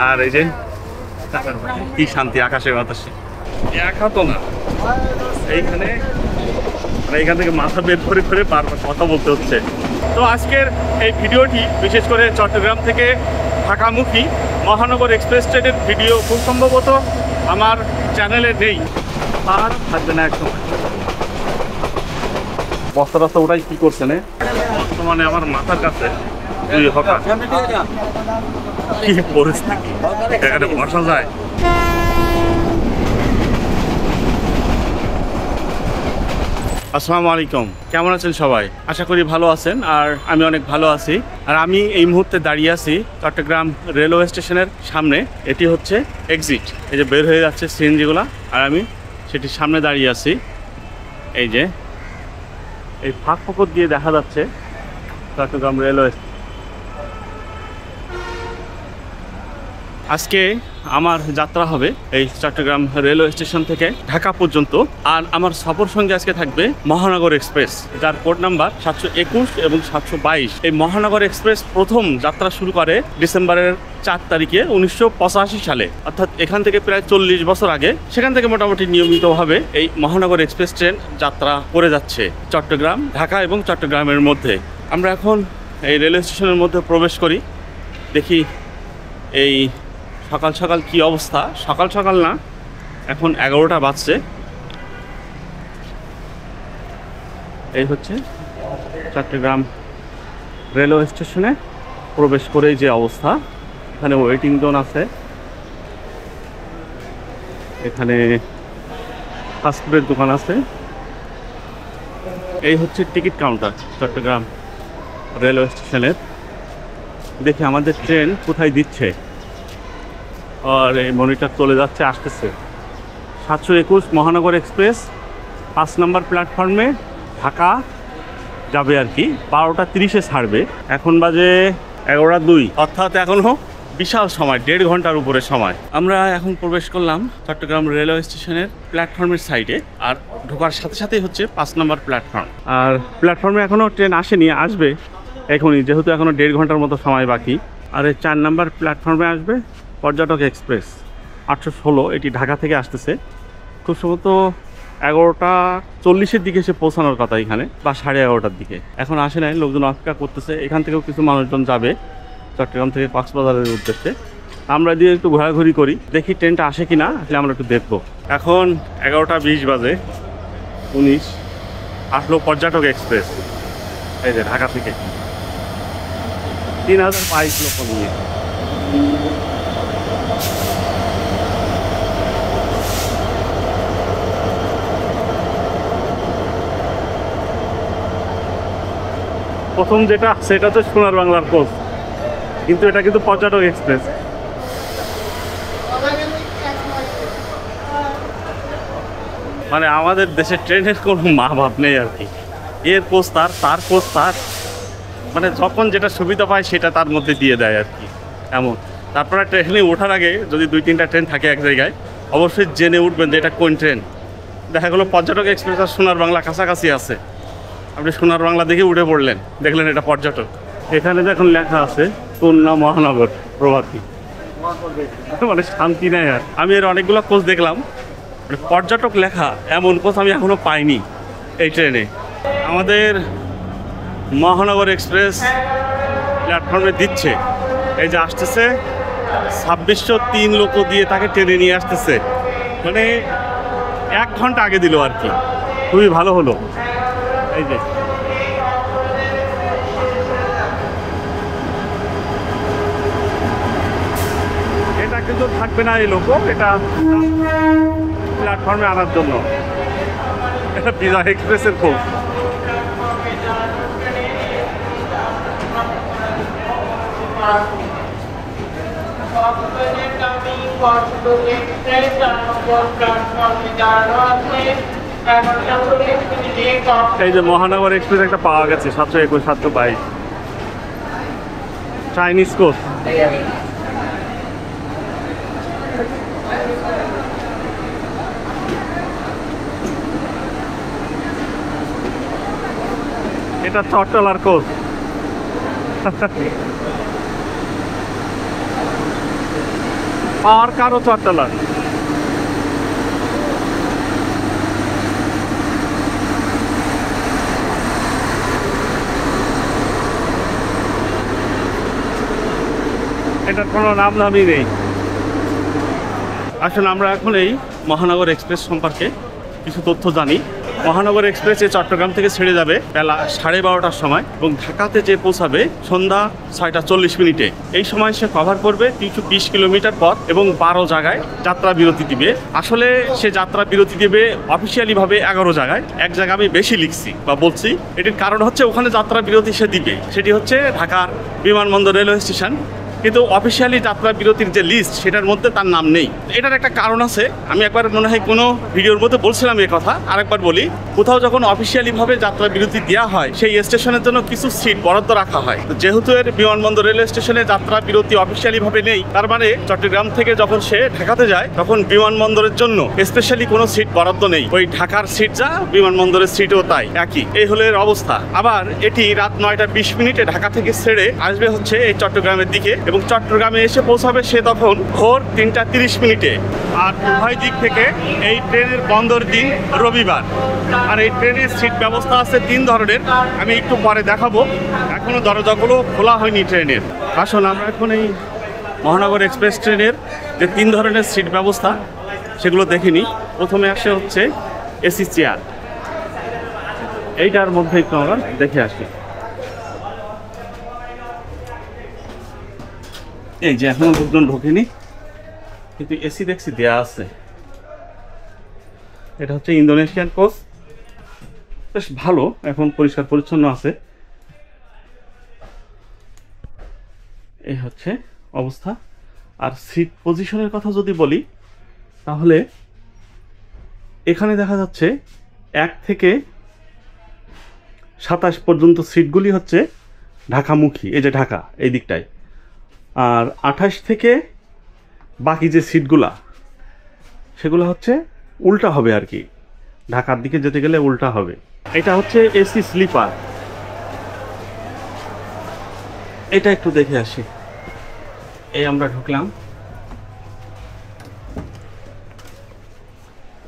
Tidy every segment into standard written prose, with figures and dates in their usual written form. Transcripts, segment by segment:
আর এই যে কি শান্তি আকাশে বাতাসে। একা তো না, এইখানে এইখান থেকে মাথা বের করে করে বারবার কথা বলতে হচ্ছে। তো আজকের এই ভিডিওটি বিশেষ করে চট্টগ্রাম থেকে ঢাকামুখী মহানগর এক্সপ্রেস ট্রেনের ভিডিও খুব সম্ভবত আমার চ্যানেলে নেই, আর থাকবে না একদম। বস্তা রাস্তা ওটাই কি করছে না বর্তমানে আমার মাথার কাছে কি পরিস্থিতি, এখানে বসা যায়? আসসালামু আলাইকুম, কেমন আছেন সবাই? আশা করি ভালো আছেন, আর আমি অনেক ভালো আছি। আর আমি এই মুহূর্তে দাঁড়িয়ে আছি চট্টগ্রাম রেলওয়ে স্টেশনের সামনে। এটি হচ্ছে এক্সিট, এই যে বের হয়ে যাচ্ছে সিএনজিগুলা, আর আমি সেটির সামনে দাঁড়িয়ে আছি। এই যে এই ফাঁক ফকর দিয়ে দেখা যাচ্ছে চট্টগ্রাম রেলওয়ে। আজকে আমার যাত্রা হবে এই চট্টগ্রাম রেলওয়ে স্টেশন থেকে ঢাকা পর্যন্ত, আর আমার সফর সঙ্গে আজকে থাকবে মহানগর এক্সপ্রেস, যার কোড নাম্বার 721 এবং 722। এই মহানগর এক্সপ্রেস প্রথম যাত্রা শুরু করে ডিসেম্বরের 4 তারিখে 1985 সালে, অর্থাৎ এখান থেকে প্রায় 40 বছর আগে। সেখান থেকে মোটামুটি নিয়মিতভাবে এই মহানগর এক্সপ্রেস ট্রেন যাত্রা করে যাচ্ছে চট্টগ্রাম, ঢাকা এবং চট্টগ্রামের মধ্যে। আমরা এখন এই রেলওয়ে স্টেশনের মধ্যে প্রবেশ করি, দেখি এই সকাল সকাল কি অবস্থা। সকাল সকাল না, এখন 11টা বাজছে। এই হচ্ছে চট্টগ্রাম রেলওয়ে স্টেশনে প্রবেশ করেই যে অবস্থা। এখানে ওয়েটিং জোন আছে, এখানে ফাস্টফুডের দোকান আছে। এই হচ্ছে টিকিট কাউন্টার চট্টগ্রাম রেলওয়ে স্টেশনের। দেখি আমাদের ট্রেন কোথায় দিচ্ছে, আর এই মনিটর চলে যাচ্ছে, আসতেছে 721 মহানগর এক্সপ্রেস 5 নম্বর প্ল্যাটফর্মে ঢাকা যাবে আর কি। 12টা 30-এ ছাড়বে। এখন বাজে 11টা 2, অর্থাৎ এখনও বিশাল সময়, 1.5 ঘন্টার উপরে সময়। আমরা এখন প্রবেশ করলাম চট্টগ্রাম রেলওয়ে স্টেশনের প্ল্যাটফর্মের সাইডে, আর ঢোকার সাথে সাথেই হচ্ছে 5 নম্বর প্ল্যাটফর্ম। আর প্ল্যাটফর্মে এখনও ট্রেন আসেনি, আসবে এখনই, যেহেতু এখনও 1.5 ঘন্টার মতো সময় বাকি। আর এই 4 নম্বর প্ল্যাটফর্মে আসবে পর্যটক এক্সপ্রেস 816, এটি ঢাকা থেকে আসতেছে। খুব সম্ভবত 11টা 40-এর দিকে সে পৌঁছানোর কথা এখানে, বা 11:30টার দিকে। এখন আসে নাই, লোকজন অপেক্ষা করতেছে। এখান থেকেও কিছু মানুষজন যাবে চট্টগ্রাম থেকে কক্সবাজারের উদ্দেশ্যে। আমরা দিয়ে একটু ঘোরাঘুরি করি, দেখি ট্রেনটা আসে কি না, আসলে আমরা একটু দেখবো। এখন 11টা 20 বাজে 19, আসলো পর্যটক এক্সপ্রেস, এই যে ঢাকা থেকে 3022 লোক নিয়ে। প্রথম যেটা সেটা তো সোনার বাংলার কোচ, কিন্তু এটা কিন্তু পর্যটক এক্সপ্রেস। মানে আমাদের দেশের ট্রেনের কোনো মা বাপ নেই আর কি। এর কোচ তার, তার কোচ তার, মানে যখন যেটা সুবিধা পায় সেটা তার মধ্যে দিয়ে দেয় আর কি, এমন। তারপরে ট্রেনে ওঠার আগে যদি 2-3টা ট্রেন থাকে এক জায়গায়, অবশ্যই জেনে উঠবেন যে এটা কোন ট্রেন। দেখা গেলো পর্যটক এক্সপ্রেস আর সোনার বাংলা কাছাকাছি আছে, আপনি সোনার বাংলা দেখে উঠে পড়লেন, দেখলেন এটা পর্যটক। এখানে দেখুন লেখা আছে খুলনা মহানগর প্রভাতী, মানে শান্তি নেই। আর আমি এর অনেকগুলো কোচ দেখলাম, মানে পর্যটক লেখা এমন কোচ আমি এখনো পাইনি এই ট্রেনে। আমাদের মহানগর এক্সপ্রেস প্ল্যাটফর্মে দিচ্ছে, এই যে আসতেছে 2603 লোক দিয়ে তাকে ট্রেনে নিয়ে আসতেছে, মানে 1 ঘন্টা আগে দিল আর কি, খুবই ভালো হলো। এই যে এটা কিন্তু থাকবে না এই লোক, এটা প্ল্যাটফর্মে আনার জন্য। এটা বিজয় এক্সপ্রেসের কোচ। এই যে মহানগর এক্সপ্রেস একটা পাওয়া গেছে 721 722 চাইনিজ কোচ। এটা চট্টলার কোচ। পাওয়ার কারও চট্টলার। এটার কোনো নাম দামই নেই। আসলে আমরা এখন এই মহানগর এক্সপ্রেস সম্পর্কে কিছু তথ্য জানি। মহানগর এক্সপ্রেস চট্টগ্রাম থেকে ছেড়ে যাবে বেলা 12:30টার সময় এবং ঢাকাতে যে পৌঁছাবে সন্ধ্যা 6:40 এই সময় সে কভার করবে 320 কিলোমিটার পথ এবং 12 জায়গায় যাত্রা বিরতি দিবে। আসলে সে যাত্রা বিরতি দেবে অফিসিয়ালি ভাবে 11 জায়গায়। এক জায়গায় আমি বেশি লিখছি বা বলছি, এটির কারণ হচ্ছে ওখানে যাত্রা বিরতি সে দিবে, সেটি হচ্ছে ঢাকার বিমানবন্দর রেলওয়ে স্টেশন, কিন্তু অফিসিয়ালি যাত্রা বিরতির যে লিস্ট সেটার মধ্যে তার নাম নেই। এটার একটা কারণ আছে, আমি একবার মনে হয় কোনো ভিডিওর মধ্যে বলছিলাম এই কথা, আরেকবার বলি। কোথাও যখন অফিসিয়ালিভাবে যাত্রা বিরতি দেওয়া হয় সেই স্টেশনের জন্য কিছু সিট বরাদ্দ রাখা হয়। যেহেতু এর বিমানবন্দর রেলওয়ে স্টেশনে যাত্রা বিরতি অফিসিয়ালিভাবে নেই, তার মানে চট্টগ্রাম থেকে যখন সে ঢাকাতে যায় তখন বিমানবন্দরের জন্য স্পেশালি কোনো সিট বরাদ্দ নেই। ওই ঢাকার সিট যা, বিমানবন্দরের সিটও তাই একই। এই হলো এর অবস্থা। আবার এটি রাত 9:20 ঢাকা থেকে ছেড়ে আসবে হচ্ছে এই চট্টগ্রামের দিকে এবং চট্টগ্রামে এসে পৌঁছাবে সে তখন ভোর 3:30। আর উভয় দিক থেকে এই ট্রেনের বন্দর দিন রবিবার। আর এই ট্রেনের সিট ব্যবস্থা আছে 3 ধরনের, আমি একটু পরে দেখাবো। এখনো দরজাগুলো খোলা হয়নি ট্রেনের। আসুন আমরা এখন এই মহানগর এক্সপ্রেস ট্রেনের যে 3 ধরনের সিট ব্যবস্থা সেগুলো দেখে নিই। প্রথমে আসে হচ্ছে এসি চেয়ার, এইটার মধ্যে একটু আমরা দেখে আসি। এই যে এখনো লোকজন ঢোকেনি, কিন্তু এসি দেখছি দেয়া আছে। এটা হচ্ছে ইন্দোনেশিয়ান কোচ, বেশ ভালো, এখন পরিষ্কার পরিচ্ছন্ন আছে। এই হচ্ছে অবস্থা। আর সিট পজিশনের কথা যদি বলি তাহলে এখানে দেখা যাচ্ছে 1 থেকে 27 পর্যন্ত সিটগুলি হচ্ছে ঢাকামুখী, এই যে ঢাকা এই দিকটায়। আর 28 থেকে বাকি যে সিটগুলা সেগুলো হচ্ছে উল্টা হবে আর কি, ঢাকার দিকে যেতে গেলে উল্টা হবে। এটা হচ্ছে এসি স্লিপার, এটা একটু দেখে আসি। এই আমরা ঢুকলাম,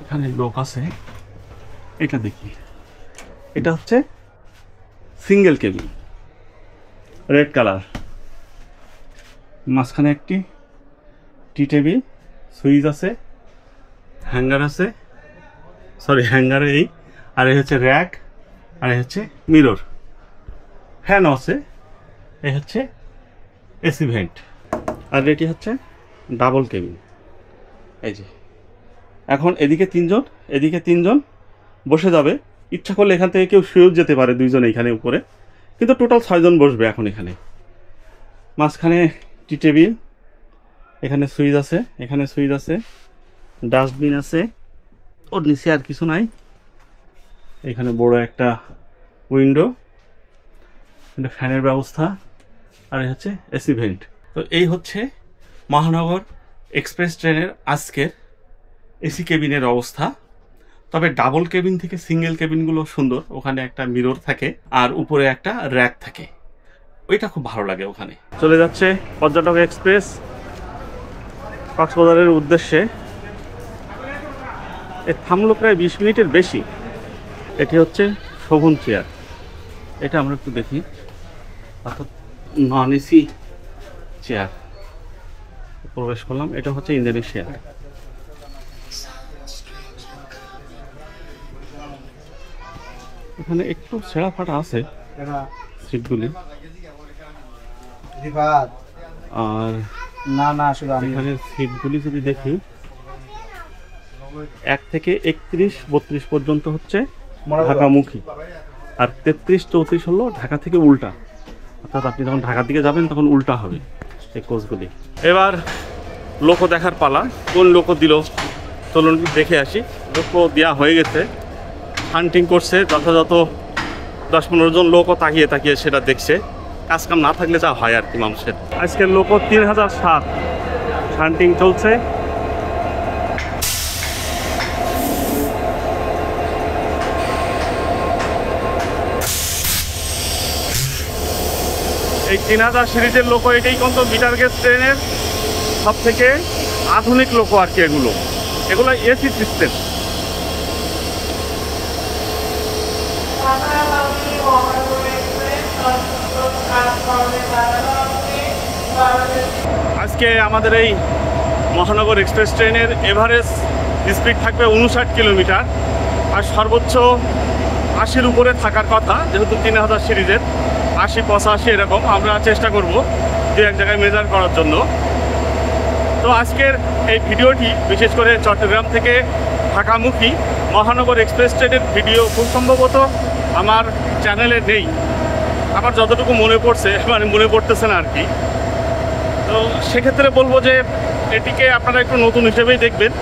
এখানে লোক আছে, এটা দেখি। এটা হচ্ছে সিঙ্গেল কেবিন, রেড কালার, মাঝখানে একটি টি টেবিল, সুইচ আছে, হ্যাঙ্গার আছে, সরি হ্যাঙ্গারে এই, আর এই হচ্ছে র্যাক, আর এই হচ্ছে মিরর, ফ্যান আছে, এই হচ্ছে এসি ভেন্ট। আর এটি হচ্ছে ডাবল কেবিন। এই যে এখন এদিকে 3 জন, এদিকে 3 জন বসে যাবে। ইচ্ছা করলে এখান থেকে কেউ শুয়েও যেতে পারে, 2 জন এইখানে উপরে, কিন্তু টোটাল 6 জন বসবে এখন এখানে। মাঝখানে টি টেবিল, এখানে সুইচ আছে, এখানে সুইচ আছে, ডাস্টবিন আছে, ওর নিচে আর কিছু নাই। এখানে বড় একটা উইন্ডো, ফ্যানের ব্যবস্থা, আর এই হচ্ছে এসি ভেন্ট। তো এই হচ্ছে মহানগর এক্সপ্রেস ট্রেনের আজকের এসি কেবিনের অবস্থা। তবে ডাবল কেবিন থেকে সিঙ্গেল কেবিনগুলো সুন্দর, ওখানে একটা মিরর থাকে আর উপরে একটা র্যাক থাকে, ওইটা খুব ভালো লাগে। ওখানে চলে যাচ্ছে পর্যটক এক্সপ্রেস কক্সবাজারের উদ্দেশ্যে। এ থামলো প্রায় 20 মিনিটের বেশি। এটি হচ্ছে শোভন চেয়ার, এটা আমরা একটু দেখি। অর্থাৎ নন এসি চেয়ার, প্রবেশ করলাম। এটা হচ্ছে ইন্দোনেশিয়া। এখানে একটু ছেঁড়া ফাটা আছে সিটগুলি, আর এখানে সিটগুলি যদি দেখি 1 থেকে 31-32 পর্যন্ত হচ্ছে ঢাকামুখী, আর 33-34 হলো ঢাকা থেকে উল্টা, অর্থাৎ আপনি যখন ঢাকার দিকে যাবেন তখন উল্টা হবে এই কোচগুলি। এবার লোকো দেখার পালা, কোন লোকো দিল চলুন দেখে আসি। লোকো দেওয়া হয়ে গেছে, হান্টিং করছে, যথাযথ 10-15 জন লোকও তাকিয়ে তাকিয়ে সেটা দেখছে। কাজকাম না থাকলে যা হয় আর কি মানুষের। আজকের লোকো 3007 হান্টিং চলছে। এই 3000 সিরিজের লোকো এটাই কিন্তু মিটার গেজ ট্রেনের সব থেকে আধুনিক লোকো আর কি। এগুলো এসি সিস্টেম। আজকে আমাদের এই মহানগর এক্সপ্রেস ট্রেনের এভারেজ স্পিড থাকবে 59 কিলোমিটার, আর সর্বোচ্চ 80-র উপরে থাকার কথা, যেহেতু 3000 সিরিজের। 80-85 এরকম আমরা চেষ্টা করব দু এক জায়গায় মেজার করার জন্য। তো আজকের এই ভিডিওটি বিশেষ করে চট্টগ্রাম থেকে ঢাকামুখী মহানগর এক্সপ্রেস ট্রেনের ভিডিও খুব সম্ভবত আমার চ্যানেলে নেই। আমার যতটুকু মনে পড়ছে, মানে মনে পড়তেছে না আর কি। তো সেক্ষেত্রে বলবো যে এটিকে আপনারা একটু নতুন হিসেবেই দেখবেন,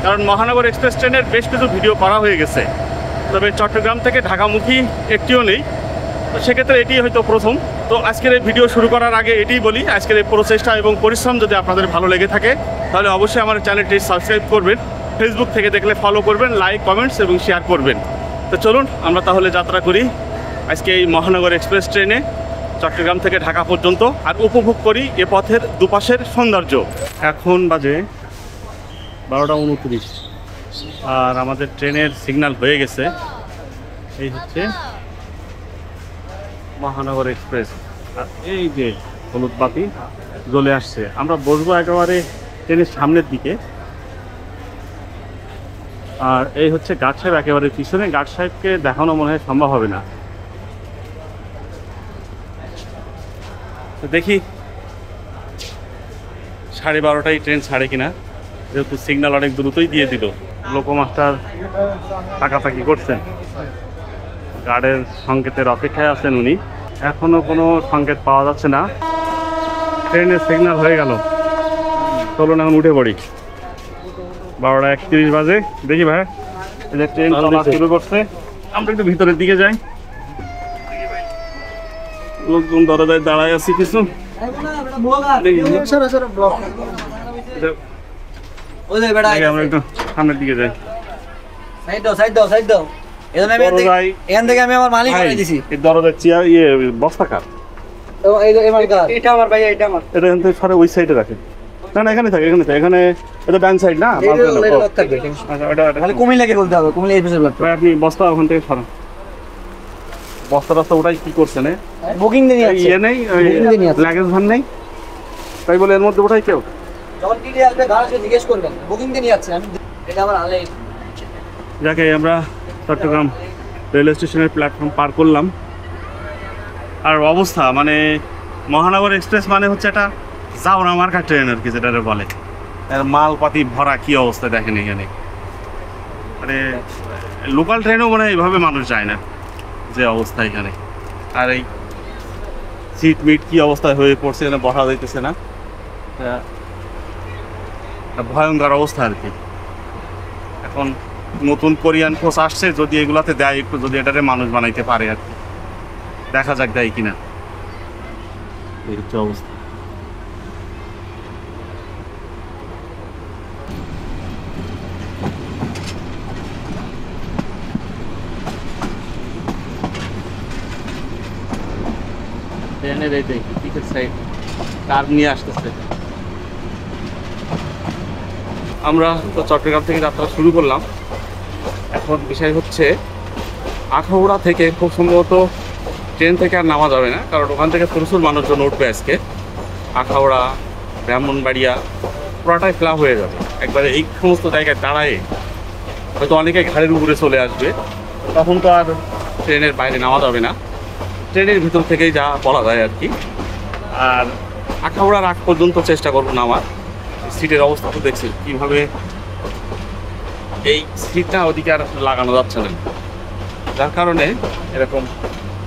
কারণ মহানগর এক্সপ্রেস ট্রেনের বেশ কিছু ভিডিও করা হয়ে গেছে, তবে চট্টগ্রাম থেকে ঢাকামুখী একটিও নেই। তো সেক্ষেত্রে এটি হয়তো প্রথম। তো আজকের এই ভিডিও শুরু করার আগে এটিই বলি, আজকের এই প্রচেষ্টা এবং পরিশ্রম যদি আপনাদের ভালো লেগে থাকে তাহলে অবশ্যই আমার চ্যানেলটি সাবস্ক্রাইব করবেন, ফেসবুক থেকে দেখলে ফলো করবেন, লাইক, কমেন্টস এবং শেয়ার করবেন। তো চলুন আমরা তাহলে যাত্রা করি আজকে এই মহানগর এক্সপ্রেস ট্রেনে চট্টগ্রাম থেকে ঢাকা পর্যন্ত, আর উপভোগ করি এ পথের দুপাশের সৌন্দর্য। এখন বাজে 12:29 আর আমাদের ট্রেনের সিগন্যাল হয়ে গেছে। এই হচ্ছে মহানগর এক্সপ্রেস, আর এই যে হলুদ বাতি জ্বলে আসছে। আমরা বসবো একেবারে ট্রেনের সামনের দিকে, আর এই হচ্ছে গার্ড সাহেব একেবারে পিছনে। গার্ড সাহেবকে দেখানো মনে হয় সম্ভব হবে না। তো দেখি 12:30টায় ট্রেন ছাড়ে কিনা, যেহেতু সিগন্যাল অনেক দ্রুতই দিয়ে দিল। লোকোমাস্টার তাকাতাকি করছেন, গার্ডের সংকেতের অপেক্ষায় আছেন উনি। এখনো কোনো সংকেত পাওয়া যাচ্ছে না। ট্রেনের সিগন্যাল হয়ে গেল, চলুন এখন উঠে পড়ি। 12:31 বাজে। দেখি ভাই, এই যে ট্রেন চলা শুরু করছে। আমরা একটু ভিতরের দিকে যাই। লোকজন দরজায় দাঁড়ায় আছি কিছু। আমরা একটু সামনের দিকে যাই। এখান থেকে আমি আমার মালিক বানিয়ে দিছি। এই দরজার চেয়ার বস্তা কার? এটা আমার ভাই, এটা আমার। এটা এখান থেকে সরে ওই সাইডে রাখেন। না না, এখানে থাকে, এখানে থাকে। এখানে এটা ডান সাইড না? খালি কুমিল্লাকে বলতে হবে, কুমিল্লা স্পেশাল ব্লক। আপনি বস্তা ওখান থেকে সরান। বস্তা রাস্তা ওটাই কি করছেন? বুকিং দিয়ে নিয়ে ইয়ে নেই, লাগেজ ভান নেই, তাই বলে এর মধ্যে ওটাই কেউ যখন টিটি আসবে গাড়ি জিজ্ঞেস করবেন, বুকিং দিয়ে নিয়ে যাচ্ছে। আমি এটা আমার আলে। যাকে আমরা চট্টগ্রাম রেলওয়ে স্টেশনের প্ল্যাটফর্ম পার করলাম। আর অবস্থা মানে মহানগর এক্সপ্রেস মানে হচ্ছে একটা জাউরা মার্কা ট্রেন আর কি, যেটা বলে। মালপাতি ভরা কি অবস্থা দেখেন এখানে। মানে লোকাল ট্রেনেও মানে এইভাবে মানুষ যায় না, যে অবস্থা এখানে। আর এই সিট মিট কি অবস্থায় হয়ে পড়ছে, এখানে বসা যাইতেছে না। ভয়ঙ্কর অবস্থা আর কি। এখন নতুন কোরিয়ান কোচ আসছে, যদি এগুলাতে দেয় একটু, যদি এটারে মানুষ বানাইতে পারে আর কি। দেখা যাক দেয় কিনা। এই হচ্ছে অবস্থা। ট্রেনের এই দেখি পিছের সাইড কার নিয়ে আসতেছে। আমরা তো চট্টগ্রাম থেকে যাত্রা শুরু করলাম। এখন বিষয় হচ্ছে আখাউড়া থেকে খুব সম্ভবত ট্রেন থেকে আর নামা যাবে না, কারণ ওখান থেকে প্রচুর মানুষজন উঠবে আজকে। আখাউড়া, ব্রাহ্মণবাড়িয়া পুরাটাই ফ্লাপ হয়ে যাবে একবারে। এই সমস্ত জায়গায় দাঁড়ায় হয়তো অনেকে ঘাড়ের উপরে চলে আসবে, তখন তো আর ট্রেনের বাইরে নামা যাবে না। ট্রেনের ভিতর থেকেই যা বলা যায় আর কি। আর আখাউড়ার আগ পর্যন্ত চেষ্টা করবো নামার। সিটের অবস্থা তো দেখছি কীভাবে, এই সিটটা ওদিকে আর লাগানো যাচ্ছে না, যার কারণে এরকম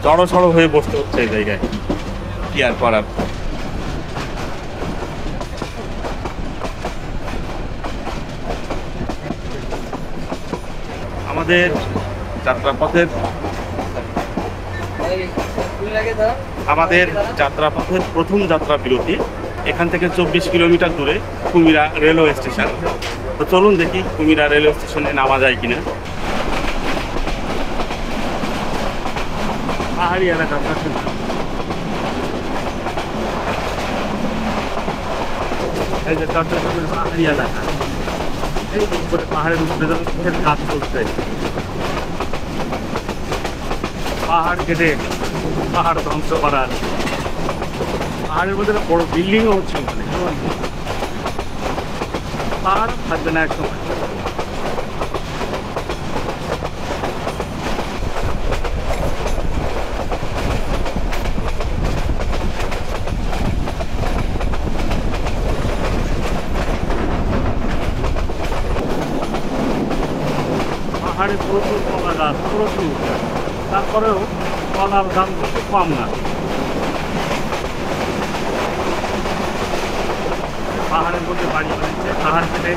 জড়সড় হয়ে বসতে হচ্ছে এই জায়গায়। কি আর করার। আমাদের যাত্রাপথের প্রথম যাত্রা বিরতি। এখান থেকে 24 কিলোমিটার দূরে কুমিরা রেলওয়ে স্টেশন। তো চলুন দেখি কুমিরা রেলওয়ে স্টেশনে নামা যায় কিনা। পাহাড়ি এলাকা। এই যে চট্টগ্রামের পাহাড়ি এলাকা, এই উপরে পাহাড়ের উপরে যখন কিসের কাজ করছে, পাহাড় কেটে পাহাড় ধ্বংস করার, পাহাড়ের মধ্যে বড় বিল্ডিংও হচ্ছে ওখানে। পাহাড় থাকবে না এক সময়। পাহাড়ে প্রচুর কলা গাছ, প্রচুর, তারপরেও কলার দাম কিন্তু কম না। পাহাড়ের মধ্যে বাড়ি বানিয়েছে, পাহাড় কেটে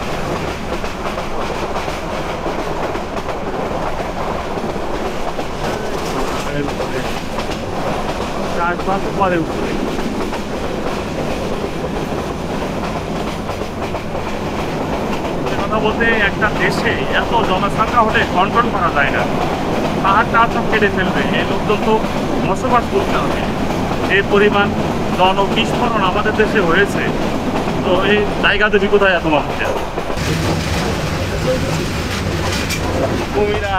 পাহাড়ের উপরে চাষবাস করে উপরে। কথা বলতে একটা দেশে এত জনসংখ্যা হলে কন্ট্রোল করা যায় না, পাহাড়টা সব কেটে ফেলবে, এই লোকজন তো বসবাস করতে হবে। এই পরিমাণ জনবিস্ফোরণ আমাদের দেশে হয়েছে, তো এই জায়গা দেবী কোথায় এত মানুষের? কুমিরা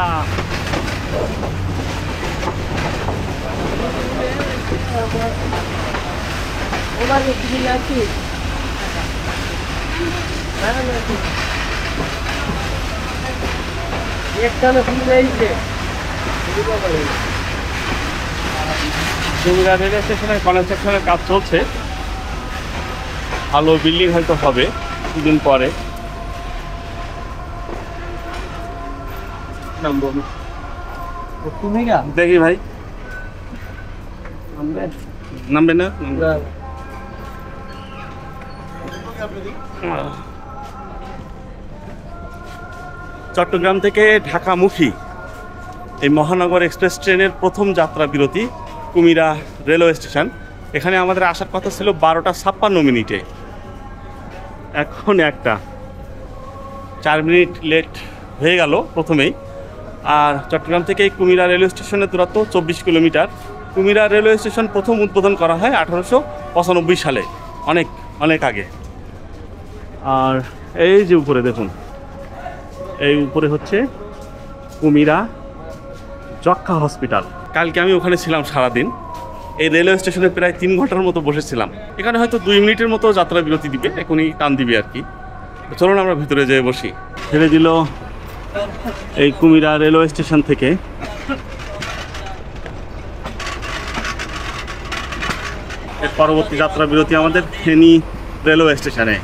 কুমিরা রেল স্টেশনের কনস্ট্রাকশনের কাজ চলছে, ভালো বিল্ডিং হয়তো হবে কিছুদিন পরে। দেখি ভাই, নামবে না? চট্টগ্রাম থেকে ঢাকামুখী এই মহানগর এক্সপ্রেস ট্রেনের প্রথম যাত্রা বিরতি কুমিরা রেলওয়ে স্টেশন। এখানে আমাদের আসার কথা ছিল 12:56 এখন 1:04 লেট হয়ে গেল প্রথমেই। আর চট্টগ্রাম থেকে এই কুমিরা রেলওয়ে স্টেশনের দূরত্ব 24 কিলোমিটার। কুমিরা রেলওয়ে স্টেশন প্রথম উদ্বোধন করা হয় 1895 সালে, অনেক অনেক আগে। আর এই যে উপরে দেখুন, এই উপরে হচ্ছে কুমিরা যক্ষ্মা হসপিটাল। কালকে আমি ওখানে ছিলাম সারাদিন, এই রেলওয়ে স্টেশনে প্রায় 3 ঘন্টার মতো বসেছিলাম। এখানে হয়তো 2 মিনিটের মতো যাত্রা বিরতি দিবে, এখনই টান দিবে আর কি। চলুন আমরা ভিতরে যেয়ে বসি। ছেড়ে দিল এই কুমিরা রেলওয়ে স্টেশন থেকে। এর পরবর্তী যাত্রা বিরতি আমাদের ফেনী রেলওয়ে স্টেশনে।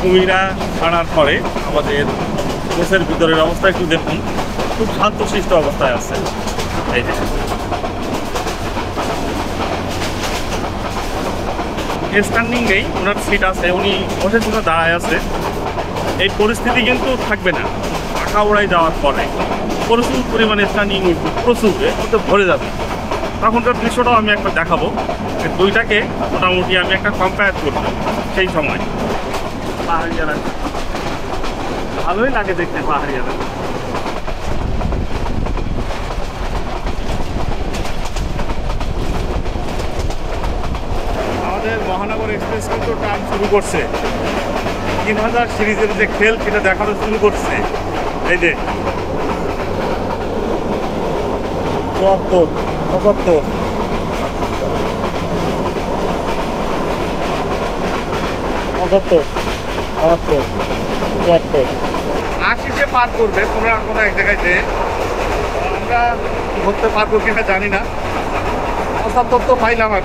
কুমিরা ছাড়ার পরে আমাদের কোচের ভিতরের অবস্থা একটু দেখুন, খুব শান্তশিষ্ট অবস্থায় আছে। এই যে স্ট্যান্ডিং নেই, ওনার সিট আছে, উনি বসে কোনো দাঁড়ায় আছে। এই পরিস্থিতি কিন্তু থাকবে না ঢাকা উড়াই যাওয়ার পরে, প্রচুর পরিমাণে স্ট্যান্ডিং প্রচুর, এর মধ্যে ভরে যাবে। তখনকার দৃশ্যটাও আমি একটা দেখাবো, এই দুইটাকে মোটামুটি আমি একটা কম্পেয়ার করব। সেই সময় পাহাড়ি এলাকা ভালোই লাগে দেখতে, পাহাড়ি এলাকা। আমাদের মহানগর এক্সপ্রেস কিন্তু টান শুরু করছে, 3000 সিরিজের যে খেল সেটা দেখানো শুরু করছে। এই যে 74, 75, 80 পার করবে কোনো না কোনো এক জায়গায়, যে আমরা ধরতে পারবো কিনা জানি না। 75 তো পাইলাম আর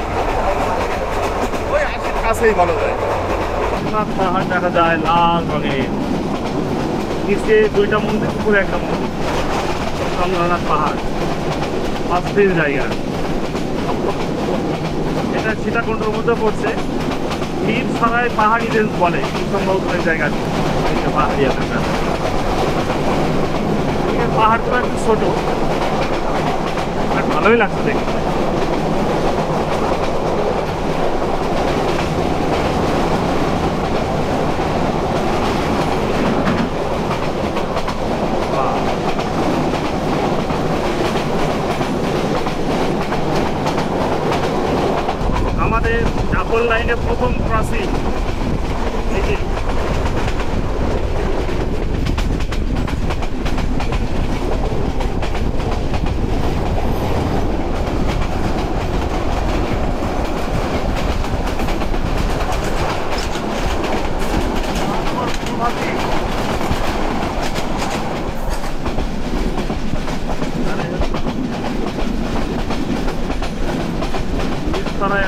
ওই 80 কাছেই বলা যায়। পাহাড় দেখা যায় লাল রঙের, নিচে 2টা মন্দির, উপরে একটা মন্দির, চন্দ্রনাথ পাহাড়, অস্থির জায়গা। এটা সীতাকুণ্ডের মধ্যে পড়ছে, ভিড় ছাড়াই পাহাড়ি রেঞ্জ বলে, সম্ভবত জায়গা পাহাড়ি এলাকা। পাহাড়টা একটু ছোট, আর ভালোই লাগছে দেখতে। ডাবল লাইনে প্রথম ক্রসিং। এই যে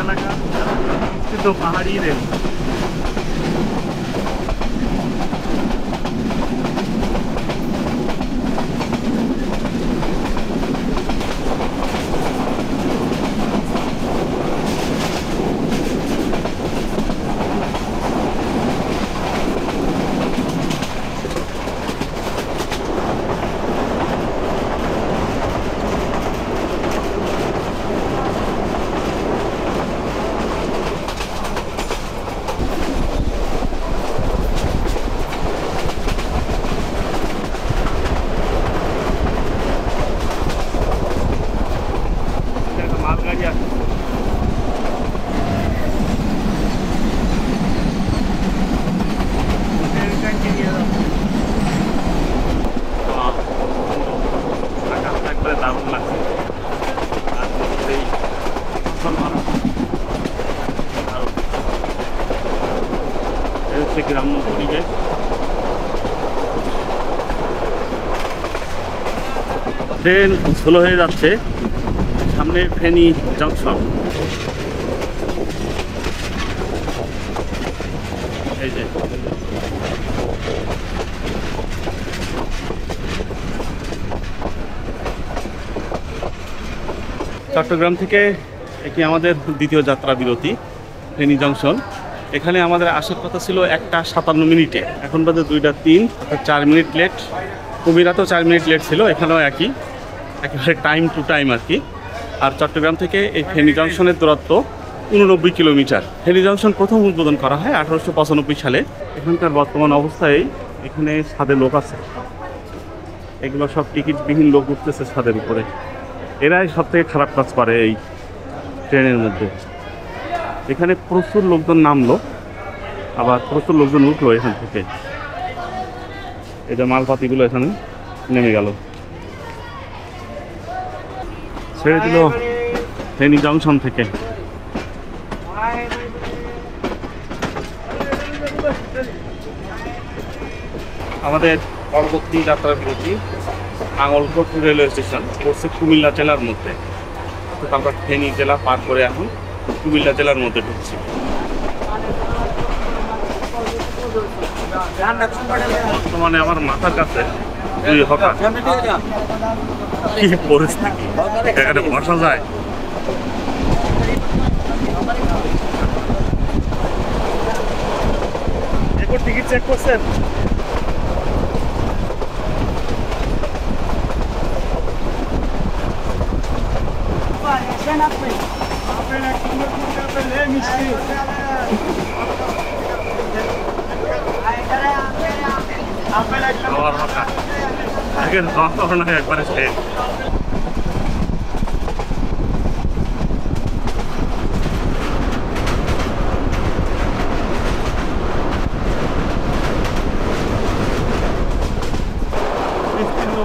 এলাকা কিন্তু পাহাড়ি রেল। গ্রাম্য পরিবেশ। ট্রেন স্লো হয়ে যাচ্ছে, সামনে ফেনী জংশন। এই যে চট্টগ্রাম থেকে এটি আমাদের দ্বিতীয় যাত্রা বিরতি, ফেনী জংশন। এখানে আমাদের আসার কথা ছিল 1টা 57 মিনিটে, এখন বাজে 2টা 3, অর্থাৎ 4 মিনিট লেট। কুমিরাতেও 4 মিনিট লেট ছিল, এখানেও একই, একেবারে টাইম টু টাইম আর কি। আর চট্টগ্রাম থেকে এই ফেনী জংশনের দূরত্ব 89 কিলোমিটার। ফেনী জংশন প্রথম উদ্বোধন করা হয় 1895 সালে। এখানকার বর্তমান অবস্থায় এখানে ছাদে লোক আছে, এগুলো সব টিকিটবিহীন লোক উঠতেছে ছাদের উপরে। এরাই সব থেকে খারাপ কাজ করে এই ট্রেনের মধ্যে। এখানে প্রচুর লোকজন নামলো, আবার প্রচুর লোকজন উঠলো এখান থেকে। এটা মালপাতিগুলো এখানে নেমে গেল, ছেড়ে দিল ফেনী জংশন থেকে। আমাদের পরবর্তী যাত্রা বিরতি নাঙ্গলকোট রেলওয়ে স্টেশন, পড়ছে কুমিল্লা জেলার মধ্যে। তো আমরা ফেনী জেলা পার করে এখন কুমিল্লা জেলার মধ্যে ঢুকছি। বর্তমানে আমার মাথার কাছে দুই হকার, কি পরিস্থিতি, এখানে বসা যায়? এরপর টিকিট চেক করছেন? একবারে শেষ।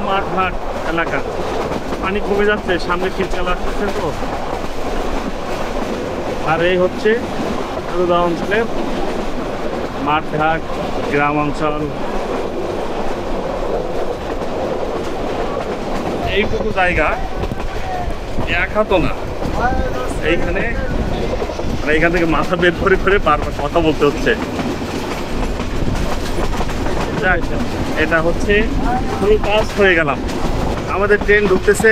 মাঠ ঘাট এলাকা, পানি কমে যাচ্ছে, সামনে শীতকাল আসতেছে তো। আর এই হচ্ছে অঞ্চলের মাঠ ঘাট, গ্রাম অঞ্চল। এইটুকু জায়গা এক হাতও না, এইখানে মানে এইখান থেকে মাথা বের করে করে বারবার কথা বলতে হচ্ছে। এটা হচ্ছে ফুল পাস হয়ে গেলাম। আমাদের ট্রেন ঢুকতেছে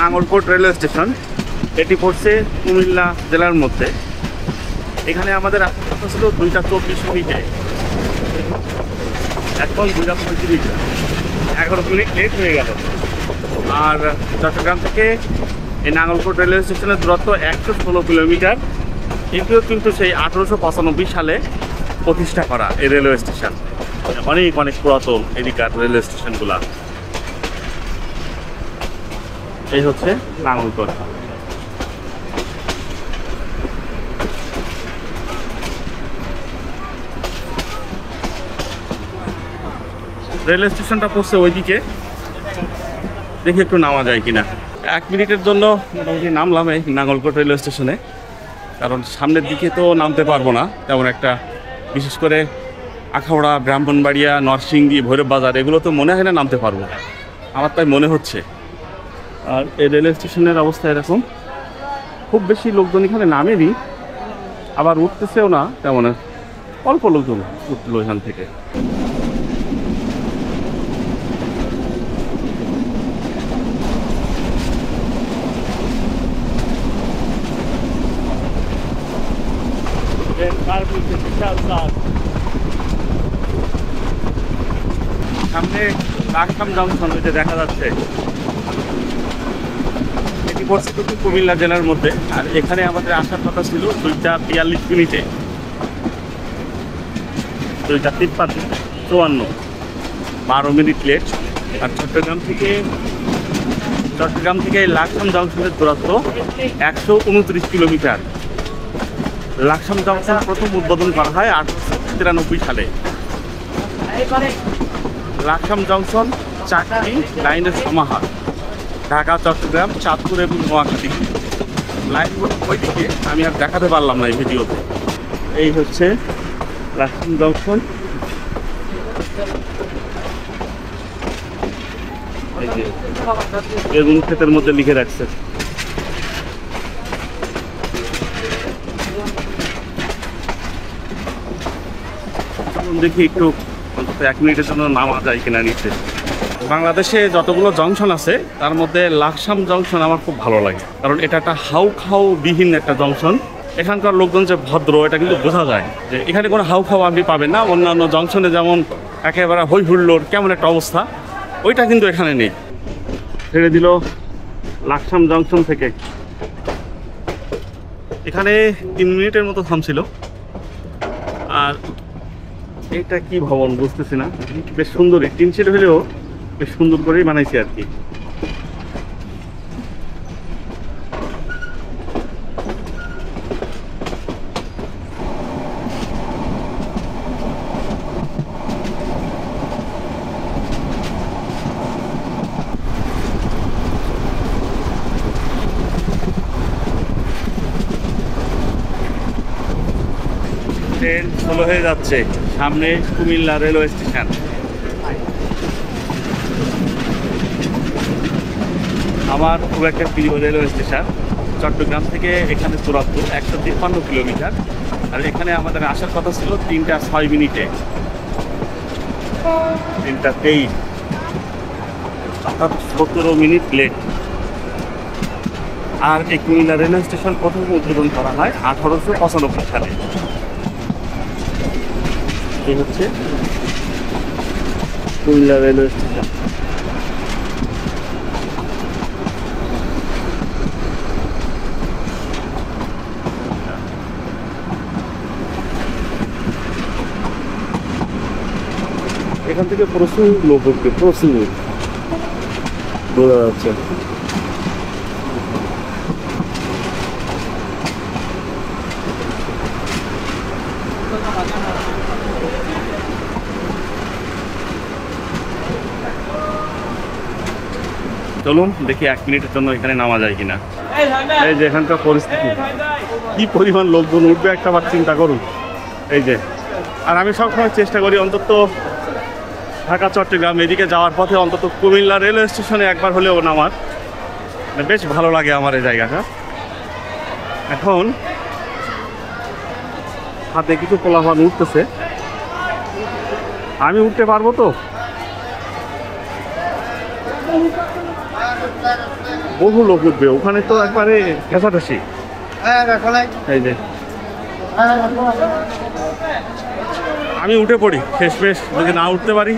নাঙ্গলকোট রেলওয়ে স্টেশন। এটি পড়ছে কুমিল্লা জেলার মধ্যে। এখানে আমাদের আসার কথা ছিল 2টা 24 মিনিটে, এখন 2টা 35, 11 মিনিট লেট হয়ে গেল। আর চট্টগ্রাম থেকে এই নাঙ্গলকোট রেলওয়ে স্টেশনের দূরত্ব 116 কিলোমিটার। এটিও কিন্তু সেই 1895 সালে প্রতিষ্ঠা করা এই রেলওয়ে স্টেশন। অনেক অনেক পুরাতন এদিকার রেলওয়ে স্টেশনগুলা। এই হচ্ছে নাঙ্গলকোট। রেল স্টেশনটা পড়ছে ওইদিকে, দেখি একটু নামা যায় কিনা। 1 মিনিটের জন্য মোটামুটি নামলাম এই নাঙ্গলকোট রেলওয়ে স্টেশনে, কারণ সামনের দিকে তো নামতে পারবো না তেমন একটা, বিশেষ করে আখাউড়া, ব্রাহ্মণবাড়িয়া, নরসিংদী, ভৈরব বাজার এগুলো তো মনে হয় না নামতে পারবো, আমার তাই মনে হচ্ছে। আর এই রেলওয়ে স্টেশনের অবস্থা এরকম, খুব বেশি লোকজন এখানে নামেনি, আবার উঠতেছেও না তেমন, অল্প লোকজন উঠলো এখান থেকে। সামনে লাকসাম জংশন ওইটা দেখা যাচ্ছে, এটি পড়ছে কিন্তু কুমিল্লা জেলার মধ্যে। আর এখানে আমাদের আসার কথা ছিল 2টা 42 মিনিটে, 2টা 53, 12 মিনিট লেট। আর চট্টগ্রাম থেকে লাকসাম জংশনের দূরত্ব 129 কিলোমিটার। লাকসাম জংশন প্রথম উদ্বোধন করা হয় 1893 সালে। লাকসাম জংশন 4টি লাইনের সমাহার, ঢাকা, চট্টগ্রাম, চাঁদপুর এবং নোয়াখালী। লাইনগুলো ওইদিকে আমি আর দেখাতে পারলাম না এই ভিডিওতে। এই হচ্ছে লাকসাম জংশন, এই যে বেগুন ক্ষেতের মধ্যে লিখে রাখছে। দেখি একটু অন্তত 1 মিনিটের জন্য নামা যায় কিনা নিচে। বাংলাদেশে যতগুলো জংশন আছে তার মধ্যে লাকসাম জংশন আমার খুব ভালো লাগে, কারণ এটা একটা হাউ বিহীন একটা জংশন। এখানকার লোকজন যে ভদ্র এটা কিন্তু বোঝা যায়, যে এখানে কোনো হাউ আপনি পাবেন না। অন্যান্য জংশনে যেমন একেবারে হই হুল্লোড় কেমন একটা অবস্থা, ওইটা কিন্তু এখানে নেই। ছেড়ে দিল লাকসাম জংশন থেকে, এখানে 3 মিনিটের মতো থামছিল। আর এটা কি ভবন বুঝতেছি না, বেশ সুন্দরই, টিন শেড হলেও বেশ সুন্দর করেই বানাইছে আর কি। ট্রেন স্লো হয়ে যাচ্ছে, সামনে কুমিল্লা রেলওয়ে স্টেশন। আমার খুব একটা প্রিয় রেলওয়ে স্টেশন। চট্টগ্রাম থেকে এখানে দূরত্ব 153 কিলোমিটার। আর এখানে আমাদের আসার কথা ছিল 3টা 6 মিনিটে, 3টা 23, অর্থাৎ 17 মিনিট লেট। আর এই কুমিল্লা রেলওয়ে স্টেশন প্রথম উদ্বোধন করা হয় 1895 সালে। এই হচ্ছে কুমিল্লা রেলওয়ে স্টেশন। এখান থেকে প্রচুর লোক উঠবে, প্রচুর বোঝা যাচ্ছে। চলুন দেখি 1 মিনিটের জন্য এখানে নামা যায় কিনা। এই যে এখানকার পরিস্থিতি, কি পরিমাণ লোকজন উঠবে একটা বার চিন্তা করুন। এই যে, আর আমি সবসময় চেষ্টা করি অন্তত ঢাকা, চট্টগ্রাম এদিকে যাওয়ার পথে অন্তত কুমিল্লা রেলওয়ে স্টেশনে একবার হলেও নামার, বেশ ভালো লাগে আমার এই জায়গাটা। এখন হাতে কিছু পোলাপান উঠতেছে, আমি উঠতে পারবো তো? বহু লোক উঠবে ওখানে তো, একবারে ঘেঁষাঘেঁষি। এই যে আমি উঠে পড়ি, শেষমেশ যদি না উঠতে পারি।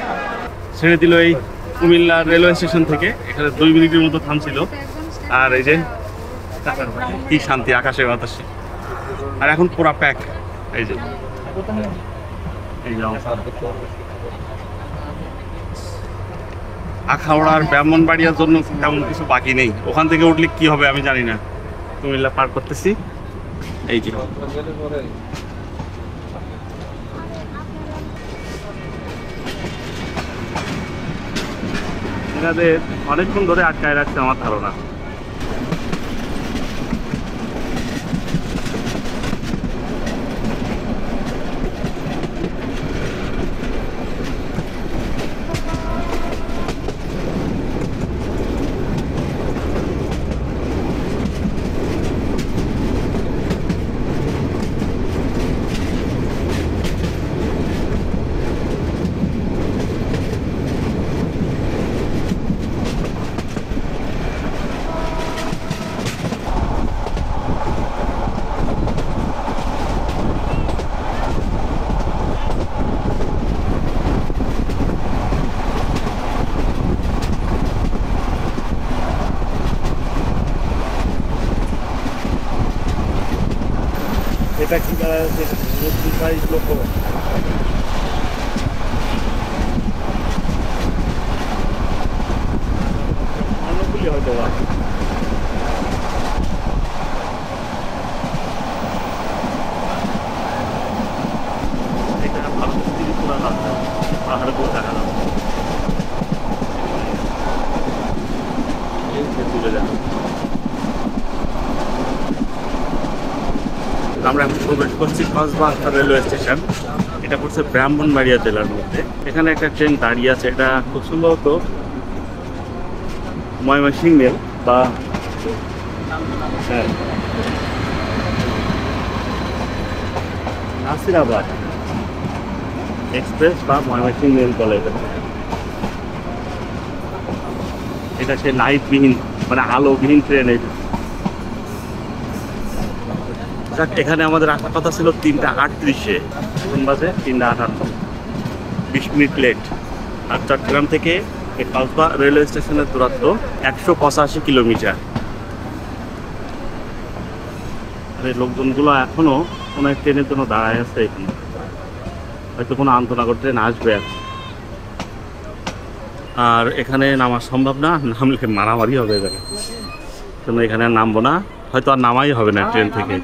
ছেড়ে দিল এই কুমিল্লা রেলওয়ে স্টেশন থেকে, এখানে 2 মিনিটের মতো থামছিল। আর এই যে কি শান্তি, আকাশে বাতাসে। আর এখন পুরা প্যাক। এই যে আখাউড়ার ব্রাহ্মণবাড়িয়ার জন্য তেমন কিছু বাকি নেই, ওখান থেকে উঠলে কি হবে আমি জানি না। কুমিল্লা পার করতেছি, এই যে এনাদের অনেকক্ষণ ধরে আটকায় রাখছে আমার ধারণা। এটা কি লোক অন্যগুলি হয়তো এটা ভারত ত্রিপুরা রাস্তা পাহাড়গুলো দেখা যাচ্ছে তুলে যাবে। আমরা এখন প্রবেশ করছি কসবা রেলওয়ে স্টেশন। এটা পড়ছে ব্রাহ্মণবাড়িয়া জেলার মধ্যে। এখানে একটা ট্রেন দাঁড়িয়ে আছে, এটা খুব সম্ভবত ময়মনসিংহের বা নাসিরাবাদ এক্সপ্রেস বা ময়মনসিংহ রেল বলে এটা সে লাইটবিহীন মানে আলোবিহীন ট্রেন। এখানে আমাদের আসার কথা ছিল 3:38-এ, এখন বাজে 3:58, 20 মিনিট লেট। আর চট্টগ্রাম থেকে এই কসবা রেলওয়ে স্টেশনের দূরত্ব 185 কিলোমিটার। আর এই লোকজনগুলো এখনো কোনো এক ট্রেনের জন্য দাঁড়ায় আছে এখানে, হয়তো কোনো আন্তনগর ট্রেন আসবে। আর এখানে নামা সম্ভব না, নামলে মারামারি হবে এখানে, কিন্তু এখানে নামবো না, হয়তো আর নামাই হবে না ট্রেন থেকে।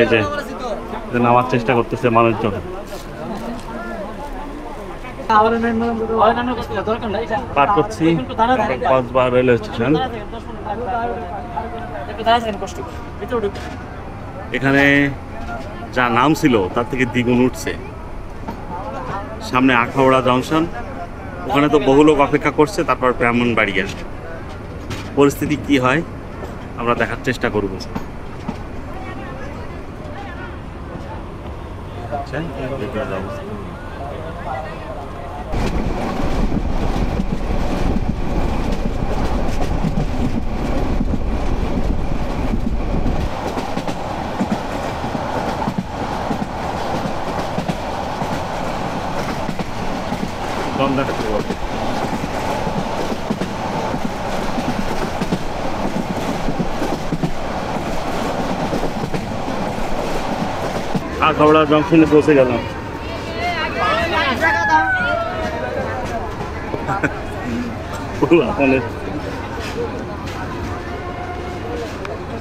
এই যে নামার চেষ্টা করতেছে মানুষজন। পার করছি কসবা রেলওয়ে স্টেশন। এখানে যা নাম ছিল তার থেকে দ্বিগুণ উঠছে। সামনে আখাউড়া জংশন, ওখানে তো বহু লোক অপেক্ষা করছে। তারপর ব্রাহ্মণবাড়িয়া, পরিস্থিতি কি হয় আমরা দেখার চেষ্টা করব। আখাউড়া জংশনে পৌঁছে গেলাম।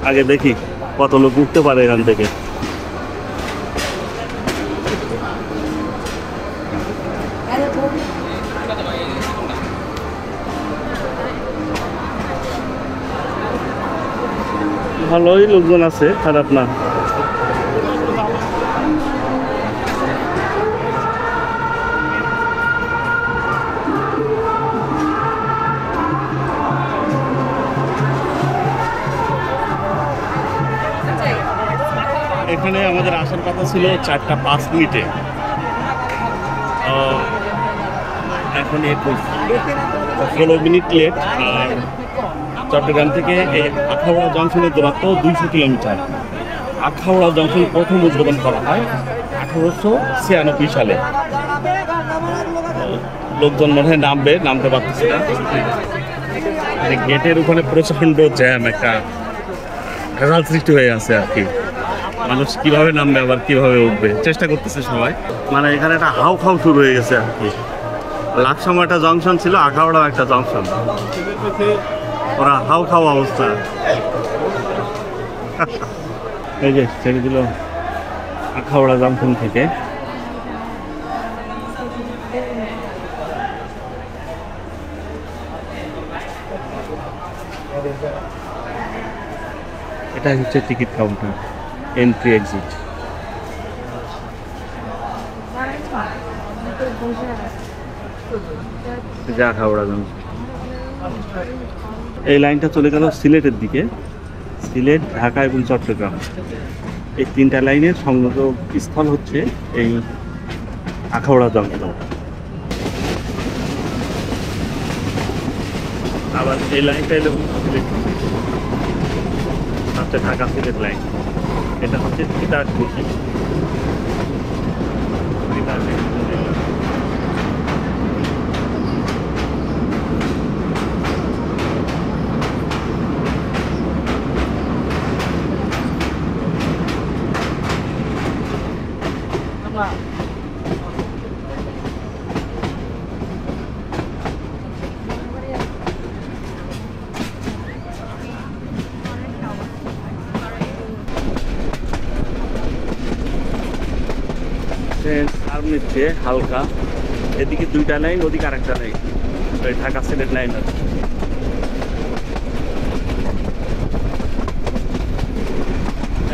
আগে দেখি কত লোক উঠতে পারে এখান থেকে। ভালোই লোকজন আছে, খারাপ না। এখানে আমাদের আসার কথা ছিল 4:05 এখন 16 মিনিট লেট। আর চট্টগ্রাম থেকে এই আখাউড়া জংশনের দূরত্ব 200 কিলোমিটার। আখাউড়া জংশন প্রথম উদ্বোধন করা হয় 1896 সালে। লোকজন মনে হয় নামতে পারতেছে না। গেটের ওখানে প্রচণ্ড জ্যাম, একটা ভেজাল সৃষ্টি হয়ে আছে আর কি। মানুষ কিভাবে নামবে আবার কিভাবে উঠবে চেষ্টা করতেছে সবাই। মানে এখানে একটা হাউ খাও শুরু হয়ে গেছে আর কি। লাকসাম একটা জংশন ছিল, আখাউড়াও একটা জংশন, ওরা হাউ খাও অবস্থা। এই যে ছেড়ে দিল আখাউড়া জংশন থেকে। এটা হচ্ছে টিকিট কাউন্টার, এন্ট্রি এক্সিট। যা হাওড়া জংশন। এই লাইনটা চলে গেল সিলেটের দিকে, সিলেট, ঢাকা এবং চট্টগ্রাম। এই তিনটা লাইনের সংযোগ স্থল হচ্ছে এই আখাউড়া জংশন। আবার এই লাইনটা এলো সিলেট, হচ্ছে ঢাকা সিলেট লাইন। এটা হচ্ছে তিতাসপুর। আর নিচ্ছে হালকা, এদিকে দুইটা লাইন, ওদিকে আরেকটা লাইন, ঢাকা সিলেট লাইন আছে।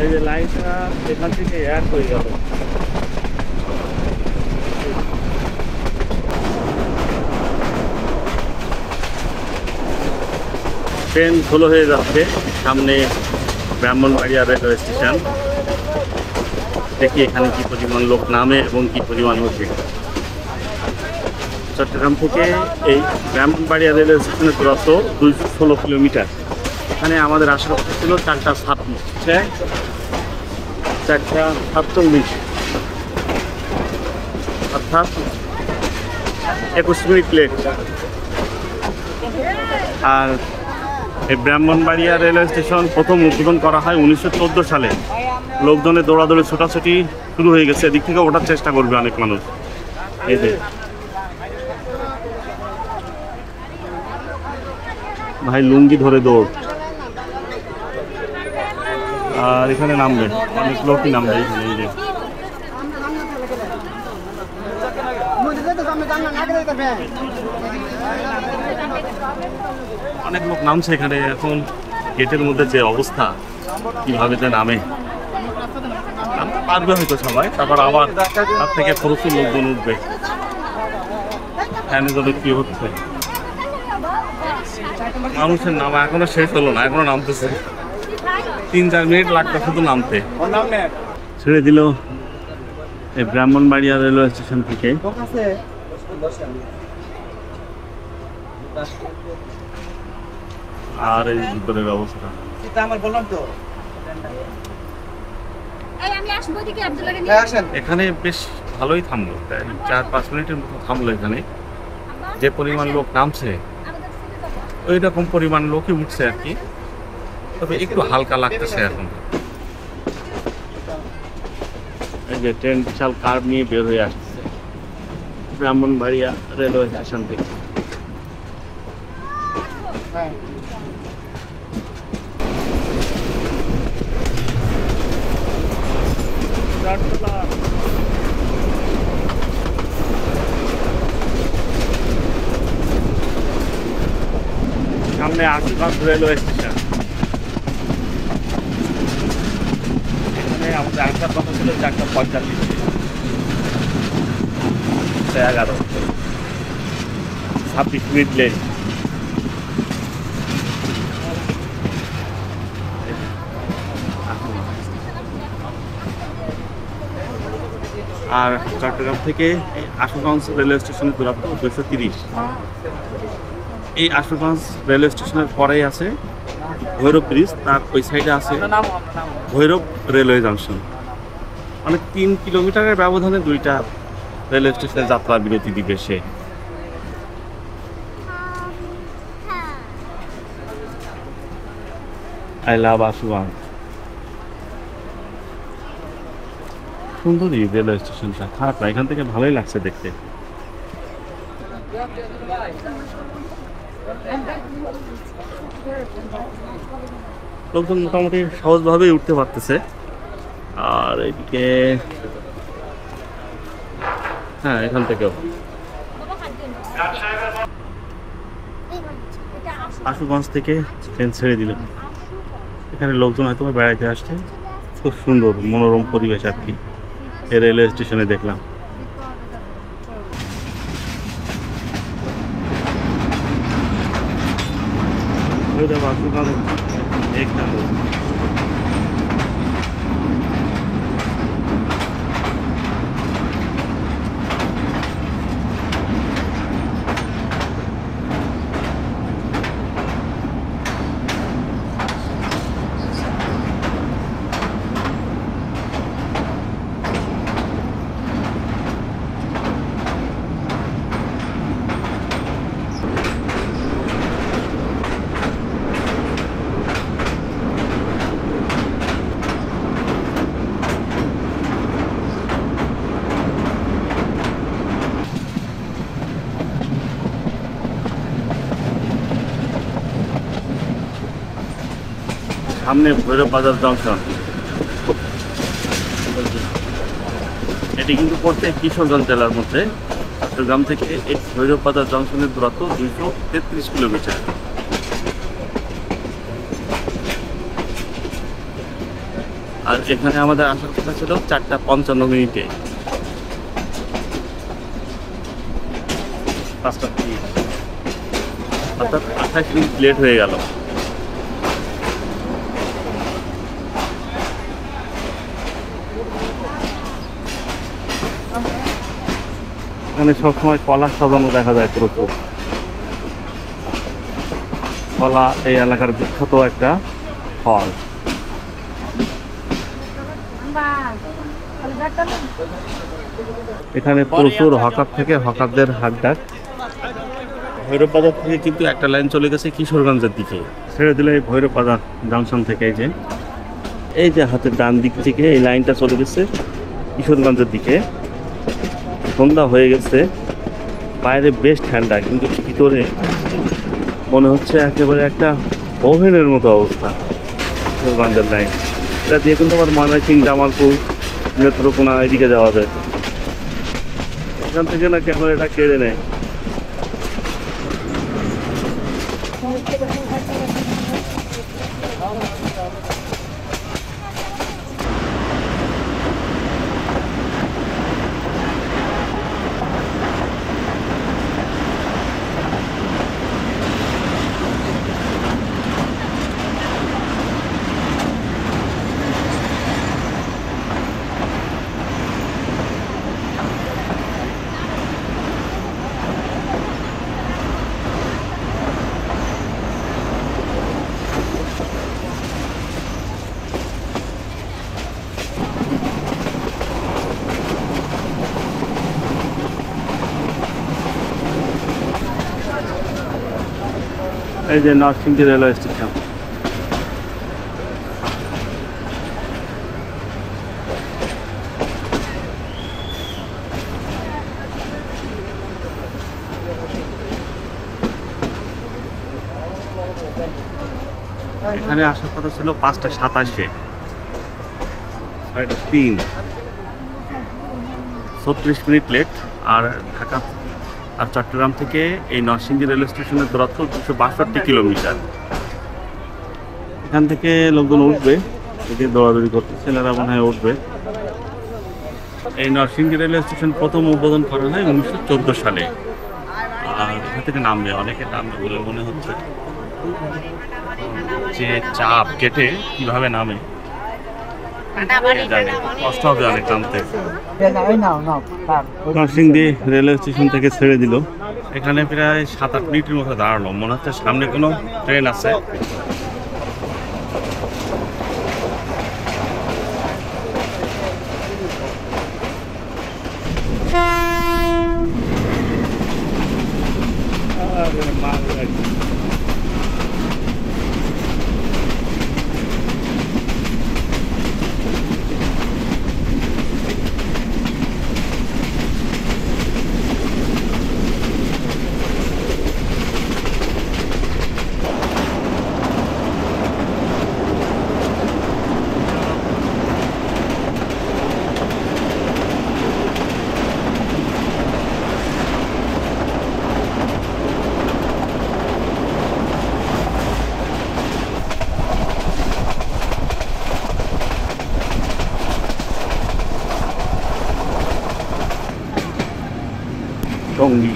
এই যে লাইনটা এখান থেকে এক হয়ে গেল। ট্রেন স্লো হয়ে যাচ্ছে, সামনে ব্রাহ্মণবাড়িয়া রেলওয়ে স্টেশন। দেখি এখানে কি পরিমাণ লোক নামে এবং কি পরিমাণ হচ্ছে। চট্টগ্রাম থেকে এই ব্রাহ্মণবাড়িয়া রেলওয়ে স্টেশনের দূরত্ব 216 কিলোমিটার। এখানে আমাদের আসার কথা ছিল 4:26, 4:47, অর্থাৎ 21 মিনিট লেট। আর এই ব্রাহ্মণবাড়িয়া রেলওয়ে স্টেশন প্রথম উদ্বোধন করা হয় 1914 সালে। লোকজনের দৌড়াদৌড়ি ছোটাছুটি শুরু হয়ে গেছে, এদিক থেকে ওঠার চেষ্টা করবে অনেক মানুষ। এই যে ভাই লুঙ্গি ধরে দৌড়। আর এখানে নামবে অনেক লোকই নামবে এখানে। এই যে অনেক লোক নামছে এখানে। এখন গেটের মধ্যে যে অবস্থা, কিভাবে যে নামে, পারবে হয়তো সবাই, তারপর আবার তার থেকে প্রচুর লোকজন উঠবে। এখানে যদি কি হচ্ছে, মানুষের নামা এখনো শেষ হলো না, এখনো নামতেছে। 3-4 মিনিট লাগবে শুধু নামতে। ছেড়ে দিল এই ব্রাহ্মণবাড়িয়া রেলওয়ে স্টেশন থেকে। আর এই ভিতরের অবস্থা এখানে বেশ ভালোই থামলো, 4-5 মিনিটের মতো থামলো এখানে। যে পরিমাণ লোক নামছে ওই রকম পরিমাণ লোকই উঠছে আর কি, তবে একটু হালকা লাগতেছে এখন। এই যে ট্রেন বিশাল কার্ভ নিয়ে বের হয়ে আসছে ব্রাহ্মণবাড়িয়া রেলওয়ে স্টেশন থেকে। সামনে আশুগঞ্জ রেলওয়ে স্টেশন। এখানে আমাদের আসার কথা ছিল 4:45, 11, 26 মিনিট লেট। আর চট্টগ্রাম থেকে আশুগঞ্জ রেলওয়ে স্টেশনের দূরত্ব 230। এই আশুগঞ্জ রেলওয়ে স্টেশনের পরেই আছে ভৈরব ব্রিজ, তার ওই সাইডে আছে ভৈরব রেলওয়ে জংশন। মানে 3 কিলোমিটারের ব্যবধানে দুইটা রেলওয়ে স্টেশনের যাত্রা বিরতি দিবে সে। I love Ashuganj. সুন্দরই রেলওয়ে স্টেশনটা, খারাপ না, এখান থেকে ভালোই লাগছে দেখতে। লোকজন মোটামুটি সহজভাবেই উঠতে পারতেছে। আর এদিকে হ্যাঁ, এখান থেকেও আশুগঞ্জ থেকে ট্রেন ছেড়ে দিল। এখানে লোকজন হয়তো বেড়াইতে আসছে। খুব সুন্দর মনোরম পরিবেশ আর কি এই রেলওয়ে স্টেশনে দেখলাম। সামনে ভৈরব বাজার জংশন, এটি কিন্তু পড়ছে কিশোরগঞ্জ জেলার মধ্যে। চট্টগ্রাম থেকে এই ভৈরব বাজার জংশনের দূরত্ব 233 কিলোমিটার। আর এখানে আমাদের আসার কথা ছিল 4:55 মিনিটে, 5:30, অর্থাৎ 28 মিনিট লেট হয়ে গেল। এখানে সবসময় কলা সাজানো দেখা যায় প্রচুর। কলা এই এলাকার বিখ্যাত একটা ফল। এখানে প্রচুর হকার থেকে হকারদের হাটডাক। ভৈরব বাজার থেকে কিন্তু একটা লাইন চলে গেছে কিশোরগঞ্জের দিকে, ছেড়ে দিলে এই ভৈরব বাজার জংশন থেকে এই যে হাতের ডান দিক থেকে এই লাইনটা চলে গেছে কিশোরগঞ্জের দিকে। সন্ধ্যা হয়ে গেছে, বাইরে বেশ ঠান্ডা, কিন্তু ভিতরে মনে হচ্ছে একেবারে একটা ওভেনের মতো অবস্থা। কিশোরগঞ্জের লাইন এটা দিয়ে কিন্তু আমার ময়মনসিংহ, জামালপুর, নেত্রকোনা এদিকে যাওয়া যায়। এখান থেকে না কেমন এটা কেড়ে নেয়। এই যে নরসিংদী রেলওয়ে স্টেশন। এখানে আসার কথা ছিল 5:27, 3:30, 36 মিনিট লেট। আর ঢাকা আর চট্টগ্রাম থেকে এই নরসিংদী রেলওয়ে স্টেশনের দূরত্ব 262 কিলোমিটার। এখান থেকে লোকজন উঠবে, এদিকে দৌড়াদৌড়ি করতে, ছেলেরা মনে হয় উঠবে। এই নরসিংদী রেলওয়ে স্টেশন প্রথম উদ্বোধন করা হয় 1914 সালে। আর এখান থেকে নামবে, অনেকে নামবে বলে মনে হচ্ছে। যে চাপ কেটে কিভাবে নামে জানে, কষ্ট হবে অনেক নামতে। নরসিংদী রেলওয়ে স্টেশন থেকে ছেড়ে দিল। এখানে প্রায় 7-8 মিনিটের মতো দাঁড়ালো, মনে হচ্ছে সামনে কোনো ট্রেন আছে। টঙ্গী।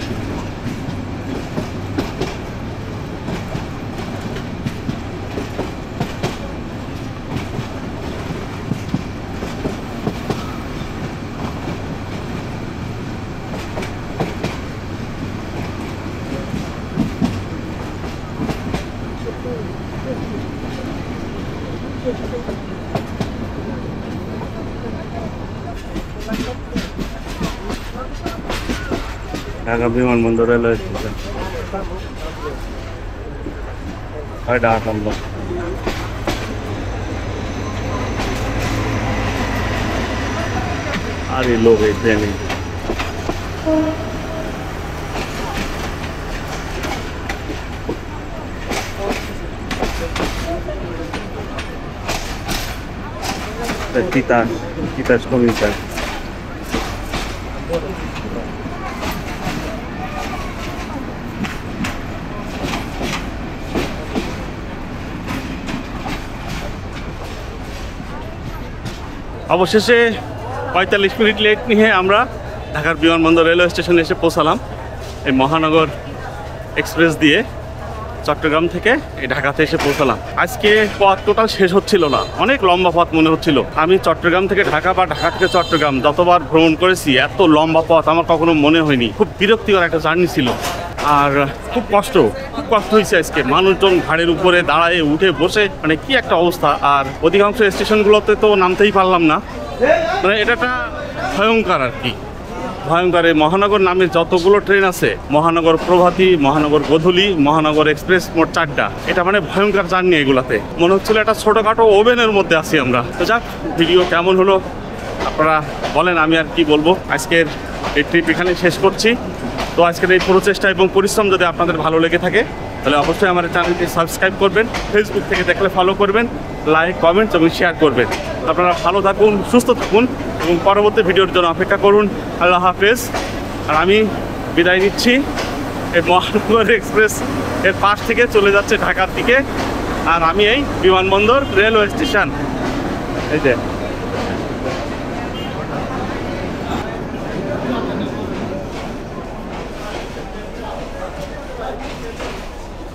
ঢাকা বিমানবন্দর রেলওয়ে স্টেশন। ঢাকা আর এই লোক এই ট্রেনে তিতাস কমিটার। অবশেষে 45 মিনিট লেট নিয়ে আমরা ঢাকার বিমানবন্দর রেলওয়ে স্টেশনে এসে পৌঁছালাম। এই মহানগর এক্সপ্রেস দিয়ে চট্টগ্রাম থেকে এই ঢাকাতে এসে পৌঁছালাম। আজকে পথ টোটাল শেষ হচ্ছিল না, অনেক লম্বা পথ মনে হচ্ছিল। আমি চট্টগ্রাম থেকে ঢাকা বা ঢাকা থেকে চট্টগ্রাম যতবার ভ্রমণ করেছি এত লম্বা পথ আমার কখনো মনে হয়নি। খুব বিরক্তিকর একটা জার্নি ছিল আর খুব কষ্ট হয়েছে আজকে। মানুষজন ঘাড়ের উপরে দাঁড়ায় উঠে বসে, মানে কি একটা অবস্থা। আর অধিকাংশ স্টেশনগুলোতে তো নামতেই পারলাম না, মানে এটা একটা ভয়ঙ্কর আর কি। ভয়ঙ্কর এই মহানগর নামে যতগুলো ট্রেন আছে, মহানগর প্রভাতী, মহানগর গোধূলি, মহানগর এক্সপ্রেস, মোট 4টা। এটা মানে ভয়ঙ্কর জার্নি। এগুলাতে মনে হচ্ছিল একটা ছোটোখাটো ওভেনের মধ্যে আছি আমরা। তো যাক, ভিডিও কেমন হলো আপনারা বলেন, আমি আর কি বলবো। আজকের এই ট্রিপ এখানে শেষ করছি। তো আজকের এই প্রচেষ্টা এবং পরিশ্রম যদি আপনাদের ভালো লেগে থাকে তাহলে অবশ্যই আমার চ্যানেলটি সাবস্ক্রাইব করবেন, ফেসবুক থেকে দেখলে ফলো করবেন, লাইক, কমেন্টস এবং শেয়ার করবেন। আপনারা ভালো থাকুন, সুস্থ থাকুন এবং পরবর্তী ভিডিওর জন্য অপেক্ষা করুন। আল্লাহ হাফেজ। আর আমি বিদায় নিচ্ছি। এই মহানগর এক্সপ্রেস এর পাশ থেকে চলে যাচ্ছে ঢাকার দিকে, আর আমি এই বিমানবন্দর রেলওয়ে স্টেশন। এই যে